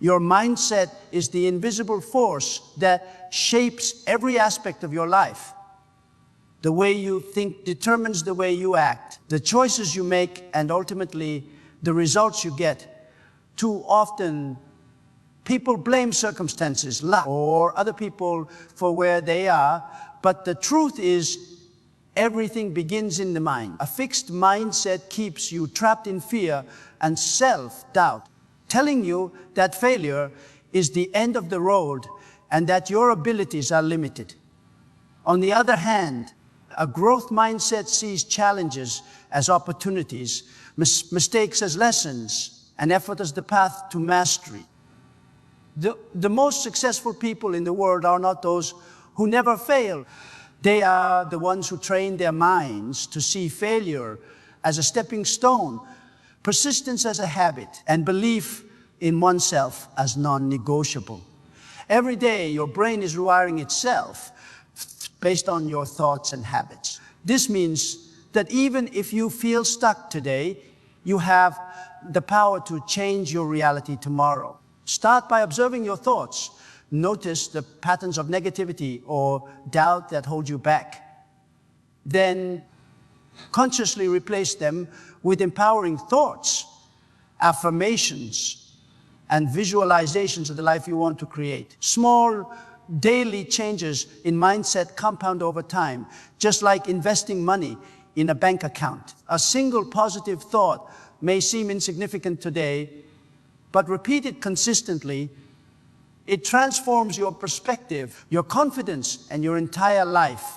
Your mindset is the invisible force that shapes every aspect of your life. The way you think determines the way you act, the choices you make, and ultimately the results you get. Too often, people blame circumstances, luck, or other people for where they are, but the truth is, everything begins in the mind. A fixed mindset keeps you trapped in fear and self-doubt, telling you that failure is the end of the road and that your abilities are limited. On the other hand, a growth mindset sees challenges as opportunities, mistakes as lessons, and effort as the path to mastery. The most successful people in the world are not those who never fail. They are the ones who train their minds to see failure as a stepping stone, persistence as a habit, and belief in oneself as non-negotiable. Every day, your brain is rewiring itself based on your thoughts and habits. This means that even if you feel stuck today, you have the power to change your reality tomorrow. Start by observing your thoughts. Notice the patterns of negativity or doubt that hold you back. Then consciously replace them with empowering thoughts, affirmations, and visualizations of the life you want to create. Small daily changes in mindset compound over time, just like investing money in a bank account. A single positive thought may seem insignificant today, but repeated consistently, it transforms your perspective, your confidence, and your entire life.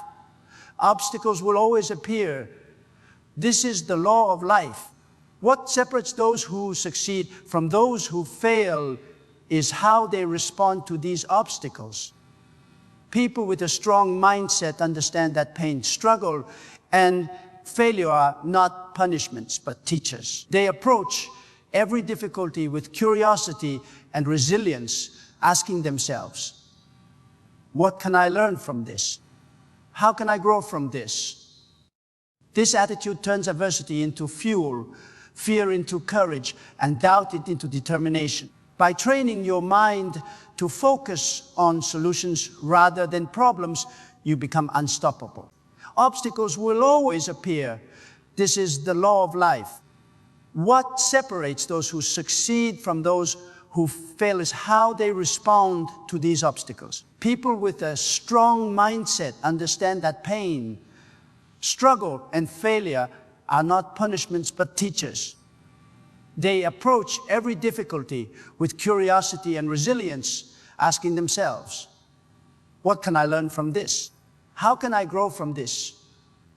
Obstacles will always appear. This is the law of life. What separates those who succeed from those who fail is how they respond to these obstacles. People with a strong mindset understand that pain, struggle, and failure are not punishments, but teachers. They approach every difficulty with curiosity and resilience, asking themselves, what can I learn from this? How can I grow from this? This attitude turns adversity into fuel, fear into courage, and doubt into determination. By training your mind to focus on solutions rather than problems, you become unstoppable. Obstacles will always appear. This is the law of life. What separates those who succeed from those who fail is how they respond to these obstacles. People with a strong mindset understand that pain, struggle, and failure are not punishments but teachers. They approach every difficulty with curiosity and resilience, asking themselves, what can I learn from this? How can I grow from this?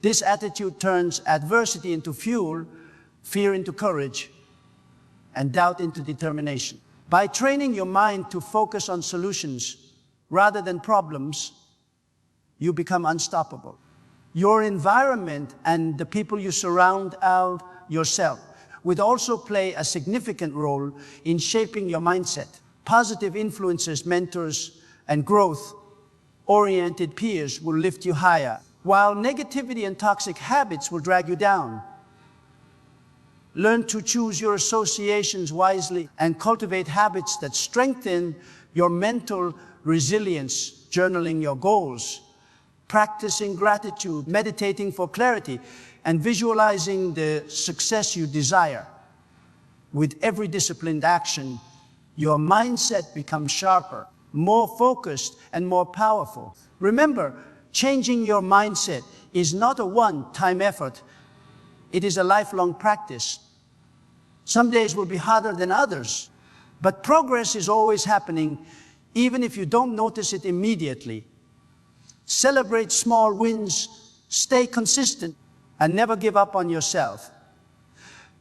This attitude turns adversity into fuel, fear into courage, and doubt into determination. By training your mind to focus on solutions rather than problems, you become unstoppable. Your environment and the people you surround yourself would also play a significant role in shaping your mindset. Positive influences, mentors, and growth-oriented peers will lift you higher, while negativity and toxic habits will drag you down. Learn to choose your associations wisely and cultivate habits that strengthen your mental resilience, journaling your goals, practicing gratitude, meditating for clarity, and visualizing the success you desire. With every disciplined action, your mindset becomes sharper, more focused, and more powerful. Remember, changing your mindset is not a one-time effort. It is a lifelong practice. Some days will be harder than others, but progress is always happening, even if you don't notice it immediately. Celebrate small wins, stay consistent, and never give up on yourself.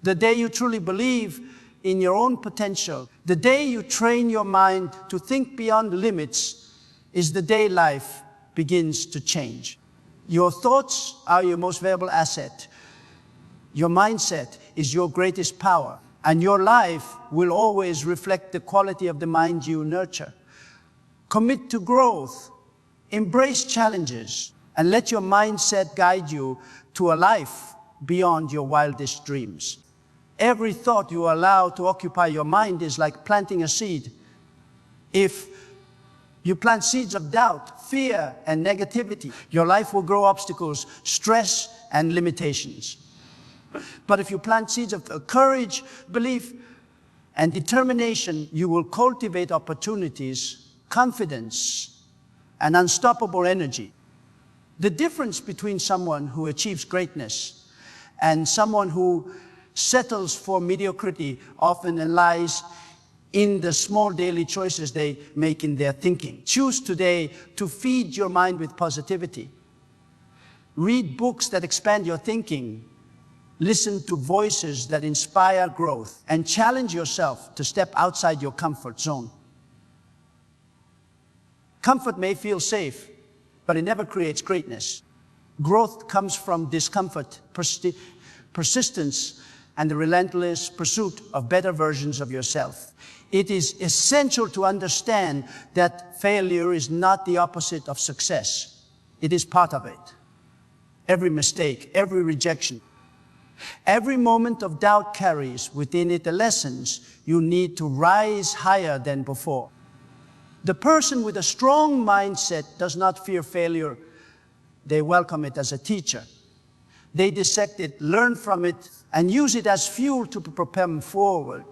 The day you truly believe in your own potential, the day you train your mind to think beyond limits, is the day life begins to change. Your thoughts are your most valuable asset. Your mindset is your greatest power, and your life will always reflect the quality of the mind you nurture. Commit to growth, embrace challenges, and let your mindset guide you to a life beyond your wildest dreams. Every thought you allow to occupy your mind is like planting a seed If you plant seeds of doubt, fear, and negativity, your life will grow obstacles, stress, and limitations. But if you plant seeds of courage, belief, and determination, you will cultivate opportunities, confidence, and unstoppable energy. The difference between someone who achieves greatness and someone who settles for mediocrity often lies in the small daily choices they make in their thinking. Choose today to feed your mind with positivity. Read books that expand your thinking. Listen to voices that inspire growth, and challenge yourself to step outside your comfort zone. Comfort may feel safe, but it never creates greatness. Growth comes from discomfort, persistence, and the relentless pursuit of better versions of yourself. It is essential to understand that failure is not the opposite of success. It is part of it. Every mistake, every rejection, every moment of doubt carries within it the lessons you need to rise higher than before. The person with a strong mindset does not fear failure. They welcome it as a teacher. They dissect it, learn from it, and use it as fuel to propel them forward.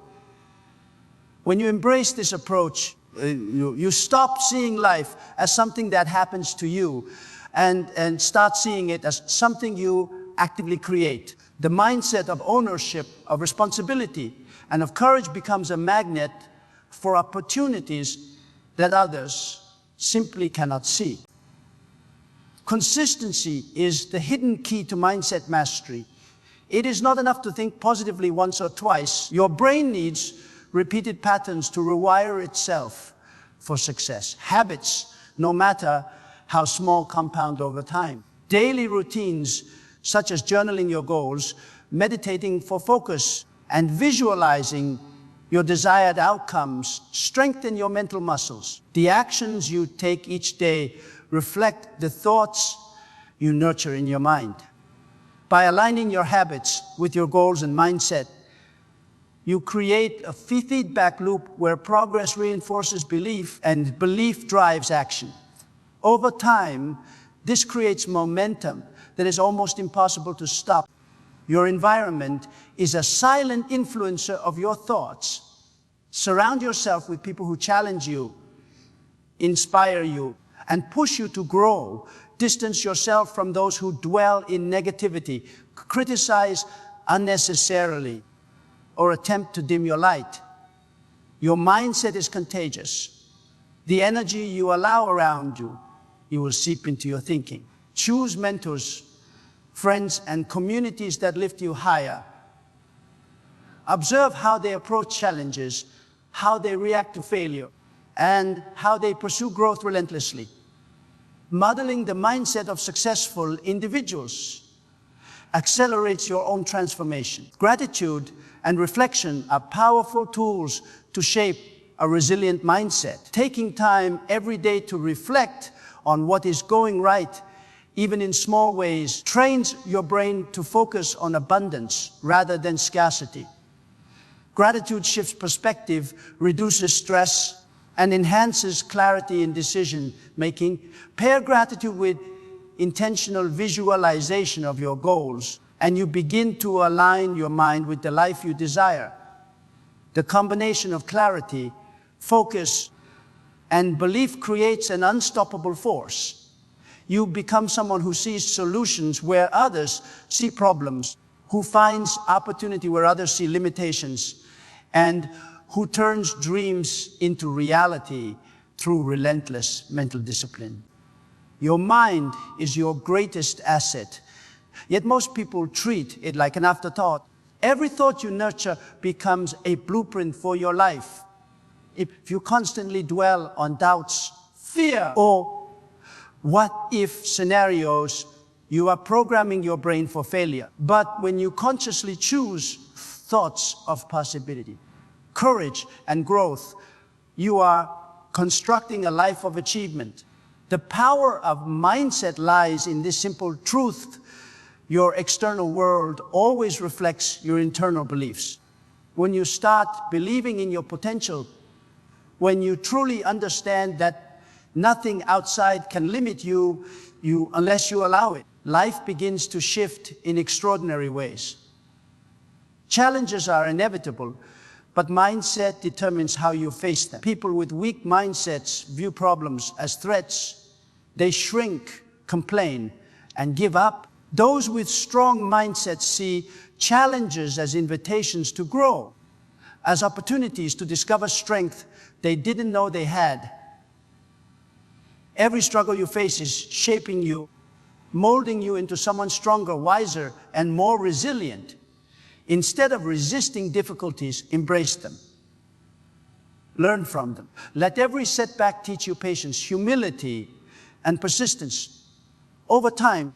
When you embrace this approach, you stop seeing life as something that happens to you and start seeing it as something you actively create. The mindset of ownership, of responsibility, and of courage becomes a magnet for opportunities that others simply cannot see. Consistency is the hidden key to mindset mastery. It is not enough to think positively once or twice. Your brain needs repeated patterns to rewire itself for success. Habits, no matter how small, compound over time. Daily routines, such as journaling your goals, meditating for focus, and visualizing your desired outcomes, strengthen your mental muscles. The actions you take each day reflect the thoughts you nurture in your mind. By aligning your habits with your goals and mindset, you create a feedback loop where progress reinforces belief and belief drives action. Over time, this creates momentum that is almost impossible to stop. Your environment is a silent influencer of your thoughts. Surround yourself with people who challenge you, inspire you, and push you to grow. Distance yourself from those who dwell in negativity, criticize unnecessarily, or attempt to dim your light. Your mindset is contagious. The energy you allow around you, you will seep into your thinking. Choose mentors, friends, and communities that lift you higher. Observe how they approach challenges, how they react to failure, and how they pursue growth relentlessly. Modeling the mindset of successful individuals accelerates your own transformation. Gratitude and reflection are powerful tools to shape a resilient mindset. Taking time every day to reflect on what is going right, even in small ways, trains your brain to focus on abundance rather than scarcity. Gratitude shifts perspective, reduces stress, and enhances clarity in decision-making. Pair gratitude with intentional visualization of your goals, and you begin to align your mind with the life you desire. The combination of clarity, focus, and belief creates an unstoppable force. You become someone who sees solutions where others see problems, who finds opportunity where others see limitations, and who turns dreams into reality through relentless mental discipline. Your mind is your greatest asset, yet most people treat it like an afterthought. Every thought you nurture becomes a blueprint for your life. If you constantly dwell on doubts, fear, or what-if scenarios, you are programming your brain for failure. But when you consciously choose thoughts of possibility, courage, and growth, you are constructing a life of achievement. The power of mindset lies in this simple truth: your external world always reflects your internal beliefs. When you start believing in your potential, When you truly understand that nothing outside can limit you unless you allow it, life begins to shift in extraordinary ways. Challenges are inevitable, but mindset determines how you face them. People with weak mindsets view problems as threats. They shrink, complain, and give up. Those with strong mindsets see challenges as invitations to grow, as opportunities to discover strength they didn't know they had. Every struggle you face is shaping you, molding you into someone stronger, wiser, and more resilient. Instead of resisting difficulties, embrace them. Learn from them. Let every setback teach you patience, humility, and persistence. Over time,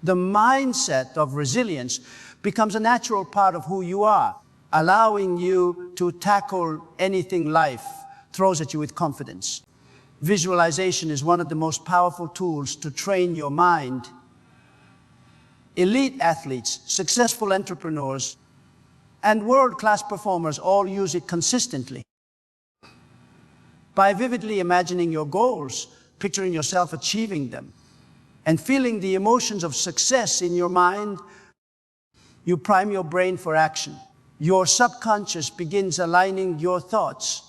the mindset of resilience becomes a natural part of who you are, allowing you to tackle anything life throws at you with confidence. Visualization is one of the most powerful tools to train your mind. Elite athletes, successful entrepreneurs, and world-class performers all use it consistently. By vividly imagining your goals, picturing yourself achieving them, and feeling the emotions of success in your mind, you prime your brain for action. Your subconscious begins aligning your thoughts,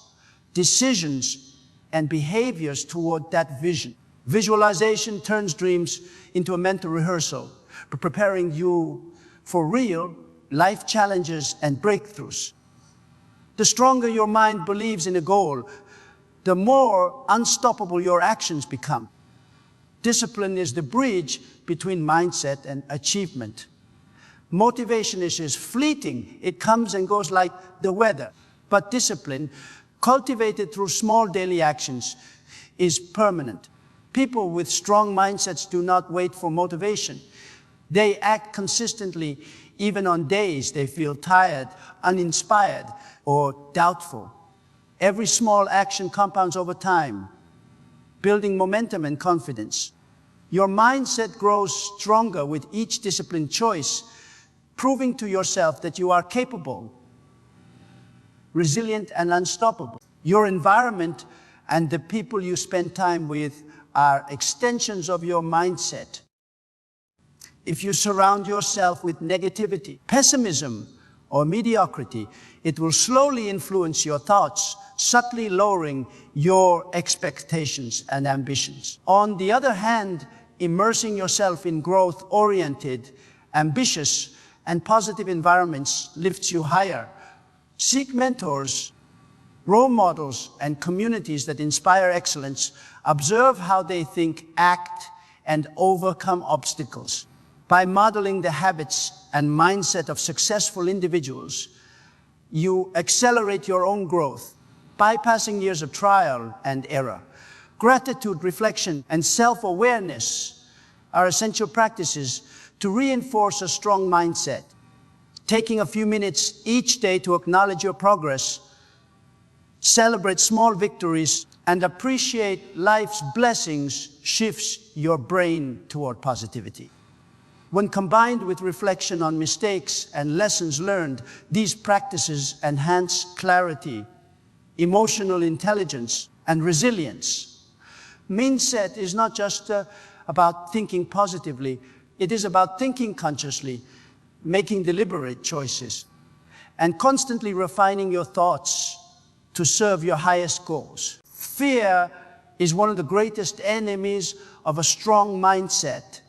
decisions, and behaviors toward that vision. Visualization turns dreams into a mental rehearsal, preparing you for real life challenges and breakthroughs. The stronger your mind believes in a goal, the more unstoppable your actions become. Discipline is the bridge between mindset and achievement. Motivation is fleeting. It comes and goes like the weather. But discipline, cultivated through small daily actions, is permanent. People with strong mindsets do not wait for motivation. They act consistently even on days they feel tired, uninspired, or doubtful. Every small action compounds over time, building momentum and confidence. Your mindset grows stronger with each disciplined choice, proving to yourself that you are capable, resilient, and unstoppable. Your environment and the people you spend time with are extensions of your mindset. If you surround yourself with negativity, pessimism, or mediocrity, it will slowly influence your thoughts, subtly lowering your expectations and ambitions. On the other hand, immersing yourself in growth-oriented, ambitious, and positive environments lifts you higher. Seek mentors, role models, and communities that inspire excellence. Observe how they think, act, and overcome obstacles. By modeling the habits and mindset of successful individuals, you accelerate your own growth, bypassing years of trial and error. Gratitude, reflection, and self-awareness are essential practices to reinforce a strong mindset. Taking a few minutes each day to acknowledge your progress, celebrate small victories, and appreciate life's blessings shifts your brain toward positivity. When combined with reflection on mistakes and lessons learned, these practices enhance clarity, emotional intelligence, and resilience. Mindset is not just about thinking positively, it is about thinking consciously, making deliberate choices, and constantly refining your thoughts to serve your highest goals. Fear is one of the greatest enemies of a strong mindset.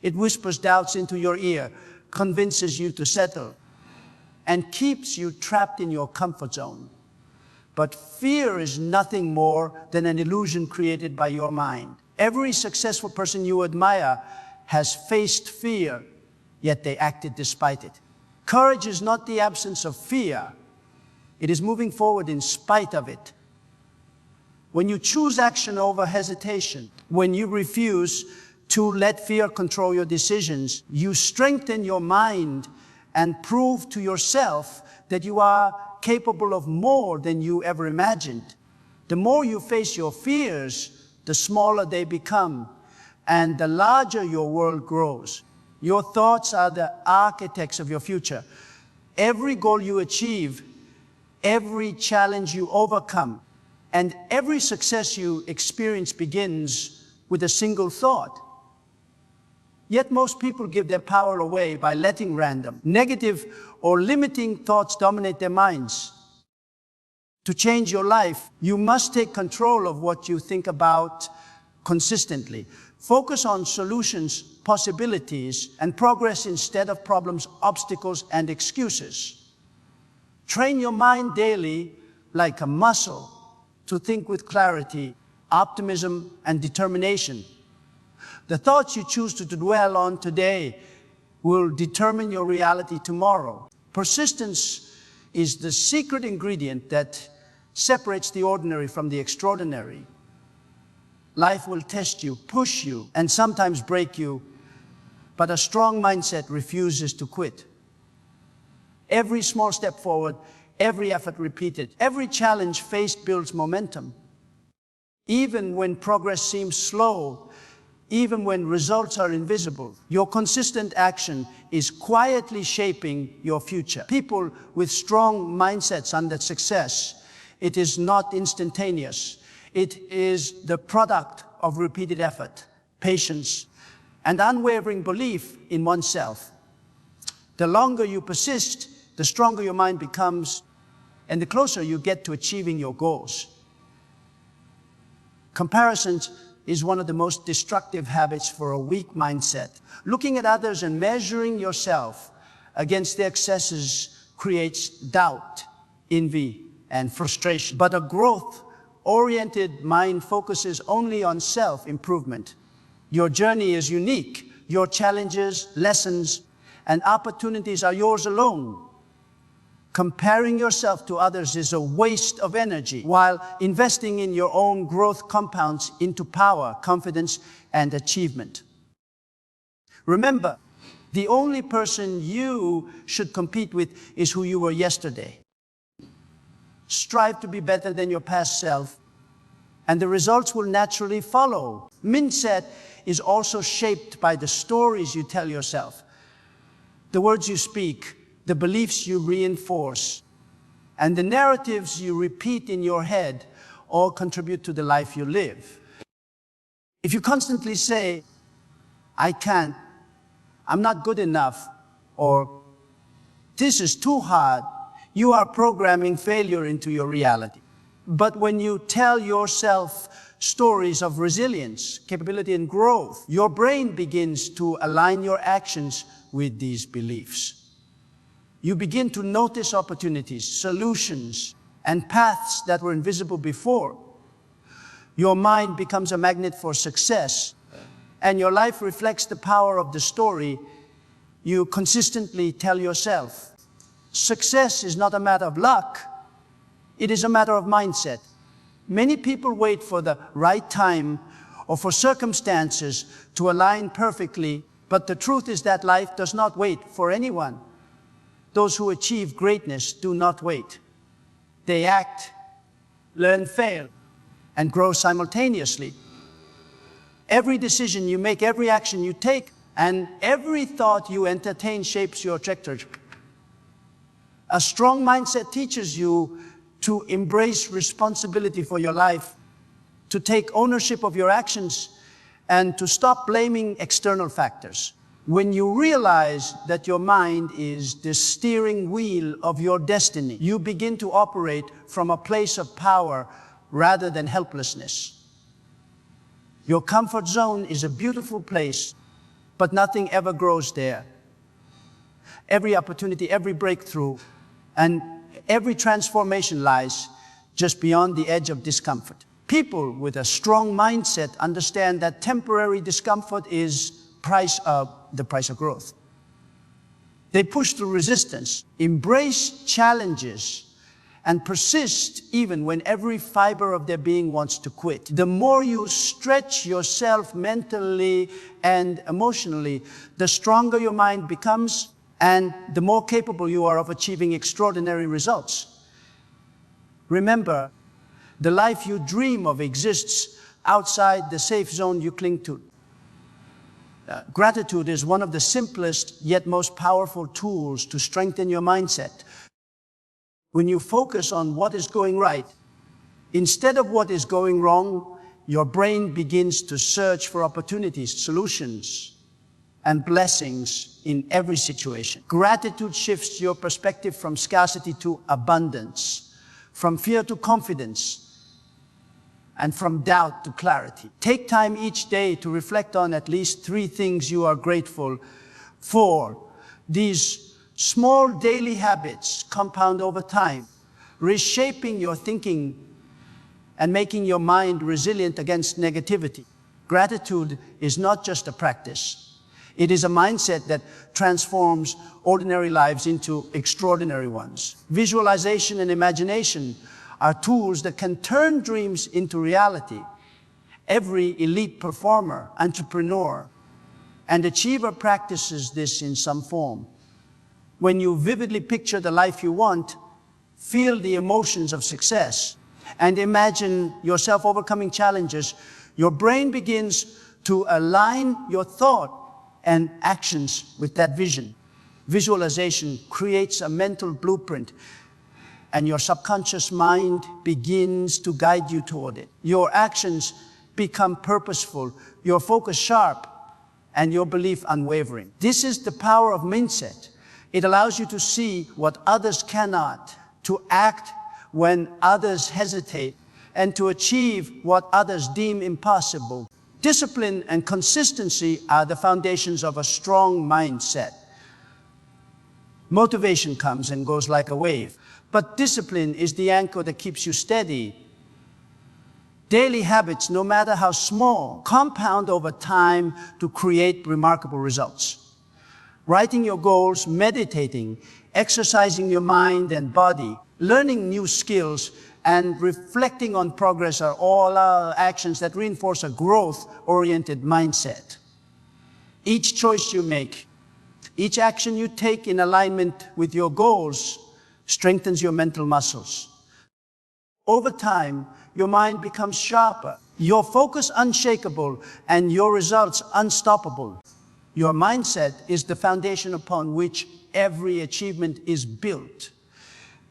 It whispers doubts into your ear, convinces you to settle, and keeps you trapped in your comfort zone. But fear is nothing more than an illusion created by your mind. Every successful person you admire has faced fear, yet they acted despite it. Courage is not the absence of fear. It is moving forward in spite of it. When you choose action over hesitation, when you refuse to let fear control your decisions, you strengthen your mind and prove to yourself that you are capable of more than you ever imagined. The more you face your fears, the smaller they become, and the larger your world grows. Your thoughts are the architects of your future. Every goal you achieve, every challenge you overcome, And every success you experience begins with a single thought. Yet most people give their power away by letting random, negative, or limiting thoughts dominate their minds. To change your life, you must take control of what you think about consistently. Focus on solutions, possibilities, and progress instead of problems, obstacles, and excuses. Train your mind daily like a muscle to think with clarity, optimism, and determination. The thoughts you choose to dwell on today will determine your reality tomorrow. Persistence is the secret ingredient that separates the ordinary from the extraordinary. Life will test you, push you, and sometimes break you, but a strong mindset refuses to quit. Every small step forward, every effort repeated, every challenge faced builds momentum. Even when progress seems slow, even when results are invisible, your consistent action is quietly shaping your future. People with strong mindsets under success, it is not instantaneous. It is the product of repeated effort, patience, and unwavering belief in oneself. The longer you persist, the stronger your mind becomes, and the closer you get to achieving your goals. Comparisons is one of the most destructive habits for a weak mindset. Looking at others and measuring yourself against their successes creates doubt, envy, and frustration. But a growth-oriented mind focuses only on self-improvement. Your journey is unique. Your challenges, lessons, and opportunities are yours alone. Comparing yourself to others is a waste of energy, while investing in your own growth compounds into power, confidence, and achievement. Remember, the only person you should compete with is who you were yesterday. Strive to be better than your past self, and the results will naturally follow. Mindset is also shaped by the stories you tell yourself, the words you speak, the beliefs you reinforce, and the narratives you repeat in your head all contribute to the life you live. If you constantly say, I can't, I'm not good enough, or this is too hard, you are programming failure into your reality. But when you tell yourself stories of resilience, capability, and growth, your brain begins to align your actions with these beliefs. You begin to notice opportunities, solutions, and paths that were invisible before. Your mind becomes a magnet for success, and your life reflects the power of the story you consistently tell yourself. Success is not a matter of luck, it is a matter of mindset. Many people wait for the right time or for circumstances to align perfectly, but the truth is that life does not wait for anyone. Those who achieve greatness do not wait. They act, learn, fail, and grow simultaneously. Every decision you make, every action you take, and every thought you entertain shapes your trajectory. A strong mindset teaches you to embrace responsibility for your life, to take ownership of your actions, and to stop blaming external factors. When you realize that your mind is the steering wheel of your destiny, you begin to operate from a place of power rather than helplessness. Your comfort zone is a beautiful place, but nothing ever grows there. Every opportunity, every breakthrough, and every transformation lies just beyond the edge of discomfort. People with a strong mindset understand that temporary discomfort is the price of growth. They push through resistance, embrace challenges, and persist even when every fiber of their being wants to quit. The more you stretch yourself mentally and emotionally, the stronger your mind becomes, and the more capable you are of achieving extraordinary results. Remember, the life you dream of exists outside the safe zone you cling to. Gratitude is one of the simplest yet most powerful tools to strengthen your mindset. When you focus on what is going right, Instead of what is going wrong, your brain begins to search for opportunities, solutions, and blessings in every situation. Gratitude shifts your perspective from scarcity to abundance, from fear to confidence, and from doubt to clarity. Take time each day to reflect on at least 3 things you are grateful for. These small daily habits compound over time, reshaping your thinking and making your mind resilient against negativity. Gratitude is not just a practice. It is a mindset that transforms ordinary lives into extraordinary ones. Visualization and imagination are tools that can turn dreams into reality. Every elite performer, entrepreneur, and achiever practices this in some form. When you vividly picture the life you want, feel the emotions of success, and imagine yourself overcoming challenges, your brain begins to align your thought and actions with that vision. Visualization creates a mental blueprint, and your subconscious mind begins to guide you toward it. Your actions become purposeful, your focus sharp, and your belief unwavering. This is the power of mindset. It allows you to see what others cannot, to act when others hesitate, and to achieve what others deem impossible. Discipline and consistency are the foundations of a strong mindset. Motivation comes and goes like a wave, but discipline is the anchor that keeps you steady. Daily habits, no matter how small, compound over time to create remarkable results. Writing your goals, meditating, exercising your mind and body, learning new skills, and reflecting on progress are all actions that reinforce a growth-oriented mindset. Each choice you make, each action you take in alignment with your goals strengthens your mental muscles. Over time, your mind becomes sharper, your focus unshakable, and your results unstoppable. Your mindset is the foundation upon which every achievement is built.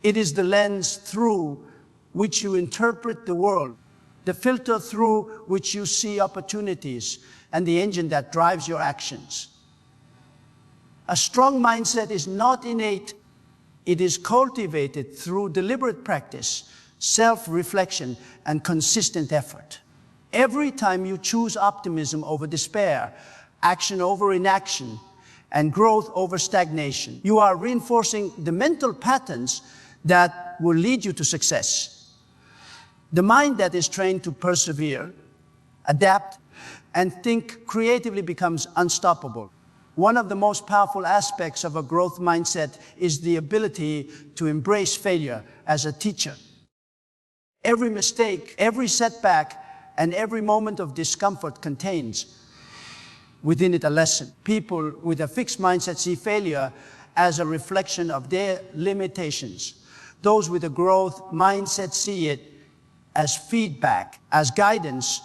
It is the lens through which you interpret the world, the filter through which you see opportunities, and the engine that drives your actions. A strong mindset is not innate. It is cultivated through deliberate practice, self-reflection, and consistent effort. Every time you choose optimism over despair, action over inaction, and growth over stagnation, you are reinforcing the mental patterns that will lead you to success. The mind that is trained to persevere, adapt, and think creatively becomes unstoppable. One of the most powerful aspects of a growth mindset is the ability to embrace failure as a teacher. Every mistake, every setback, and every moment of discomfort contains within it a lesson. People with a fixed mindset see failure as a reflection of their limitations. Those with a growth mindset see it as feedback, as guidance,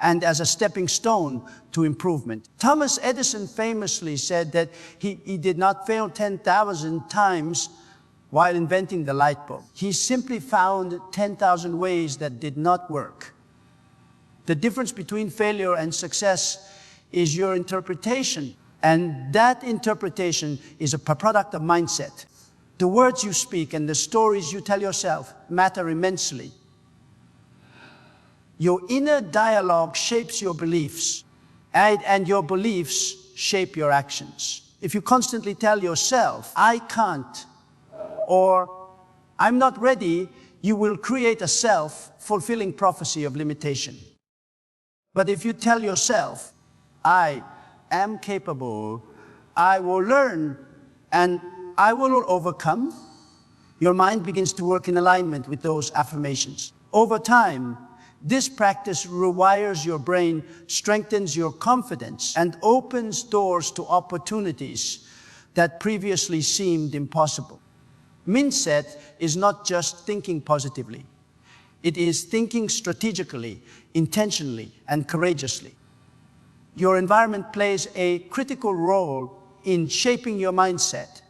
and as a stepping stone to improvement. Thomas Edison famously said that he did not fail 10,000 times while inventing the light bulb. He simply found 10,000 ways that did not work. The difference between failure and success is your interpretation, and that interpretation is a product of mindset. The words you speak and the stories you tell yourself matter immensely. Your inner dialogue shapes your beliefs, and your beliefs shape your actions. If you constantly tell yourself, I can't, or I'm not ready, you will create a self-fulfilling prophecy of limitation. But if you tell yourself, I am capable, I will learn, and I will overcome, your mind begins to work in alignment with those affirmations. Over time, this practice rewires your brain, strengthens your confidence, and opens doors to opportunities that previously seemed impossible. Mindset is not just thinking positively. It is thinking strategically, intentionally, and courageously. Your environment plays a critical role in shaping your mindset.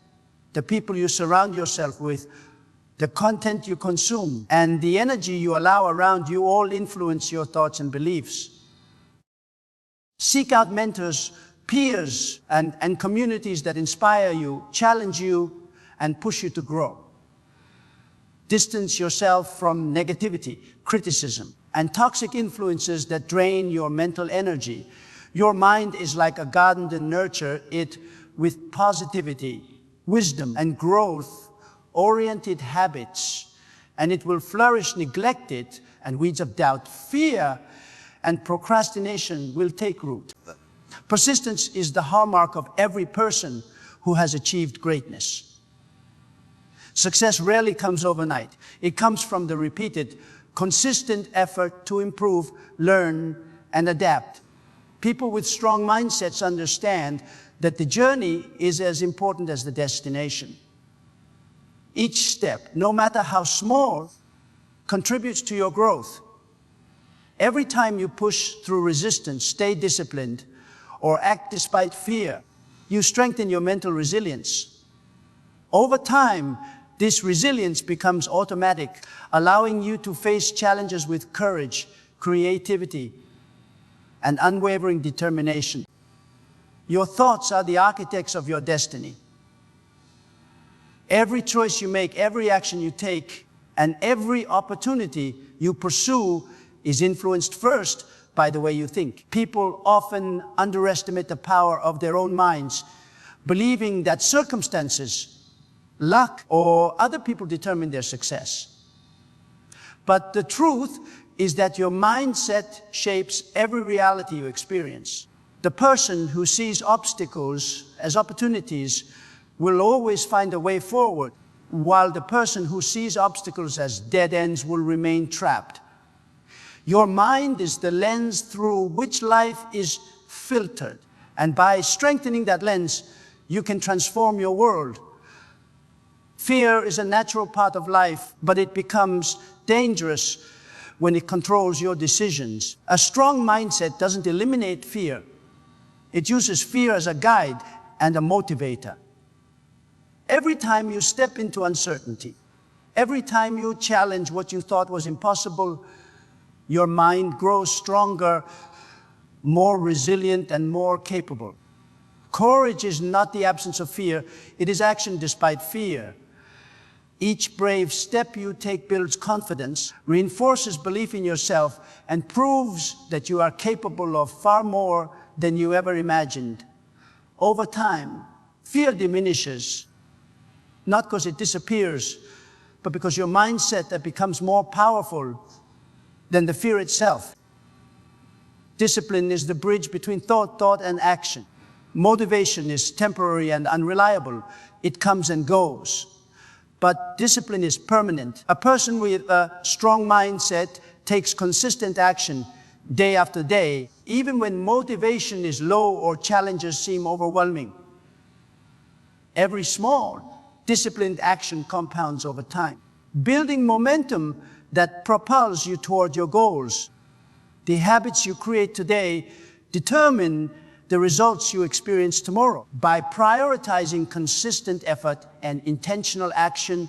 The people you surround yourself with, the content you consume, and the energy you allow around you all influence your thoughts and beliefs. Seek out mentors, peers, and communities that inspire you, challenge you, and push you to grow. Distance yourself from negativity, criticism, and toxic influences that drain your mental energy. Your mind is like a garden to nurture it with positivity, wisdom, and growth-oriented habits, and it will flourish neglected, and weeds of doubt, fear, and procrastination will take root. Persistence is the hallmark of every person who has achieved greatness. Success rarely comes overnight. It comes from the repeated, consistent effort to improve, learn, and adapt. People with strong mindsets understand that the journey is as important as the destination. Each step, no matter how small, contributes to your growth. Every time you push through resistance, stay disciplined, or act despite fear, you strengthen your mental resilience. Over time, this resilience becomes automatic, allowing you to face challenges with courage, creativity, and unwavering determination. Your thoughts are the architects of your destiny. Every choice you make, every action you take, and every opportunity you pursue is influenced first by the way you think. People often underestimate the power of their own minds, believing that circumstances, luck, or other people determine their success. But the truth is that your mindset shapes every reality you experience. The person who sees obstacles as opportunities will always find a way forward, while the person who sees obstacles as dead ends will remain trapped. Your mind is the lens through which life is filtered, and by strengthening that lens, you can transform your world. Fear is a natural part of life, but it becomes dangerous when it controls your decisions. A strong mindset doesn't eliminate fear. It uses fear as a guide and a motivator. Every time you step into uncertainty, every time you challenge what you thought was impossible, your mind grows stronger, more resilient, and more capable. Courage is not the absence of fear, it is action despite fear. Each brave step you take builds confidence, reinforces belief in yourself, and proves that you are capable of far more than you ever imagined. Over time, fear diminishes, not because it disappears, but because your mindset becomes more powerful than the fear itself. Discipline is the bridge between thought, and action. Motivation is temporary and unreliable. It comes and goes. But discipline is permanent. A person with a strong mindset takes consistent action day after day, even when motivation is low or challenges seem overwhelming. Every small, disciplined action compounds over time, building momentum that propels you toward your goals. The habits you create today determine the results you experience tomorrow. By prioritizing consistent effort and intentional action,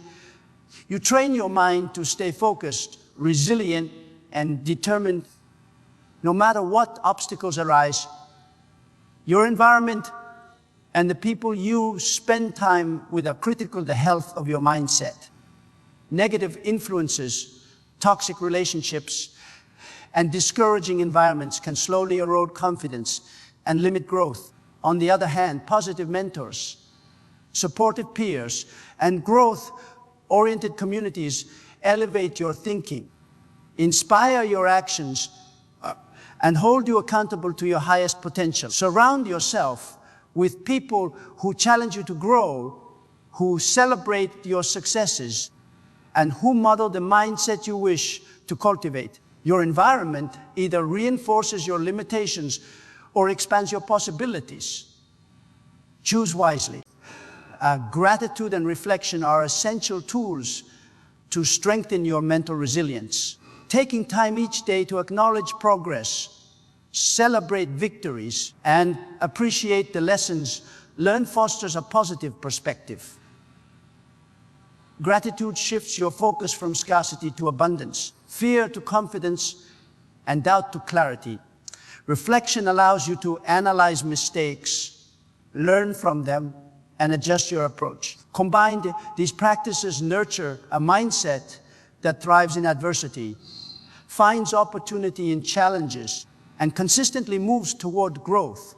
you train your mind to stay focused, resilient, and determined no matter what obstacles arise. Your environment and the people you spend time with are critical to the health of your mindset. Negative influences, toxic relationships, and discouraging environments can slowly erode confidence and limit growth. On the other hand, positive mentors, supportive peers, and growth-oriented communities elevate your thinking, inspire your actions, and hold you accountable to your highest potential. Surround yourself with people who challenge you to grow, who celebrate your successes, and who model the mindset you wish to cultivate. Your environment either reinforces your limitations or expands your possibilities. Choose wisely. Gratitude and reflection are essential tools to strengthen your mental resilience. Taking time each day to acknowledge progress, celebrate victories, and appreciate the lessons learned fosters a positive perspective. Gratitude shifts your focus from scarcity to abundance, fear to confidence, and doubt to clarity. Reflection allows you to analyze mistakes, learn from them, and adjust your approach. Combined, these practices nurture a mindset that thrives in adversity, finds opportunity in challenges, and consistently moves toward growth.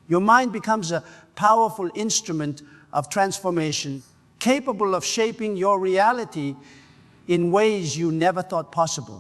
Your mind becomes a powerful instrument of transformation, capable of shaping your reality in ways you never thought possible.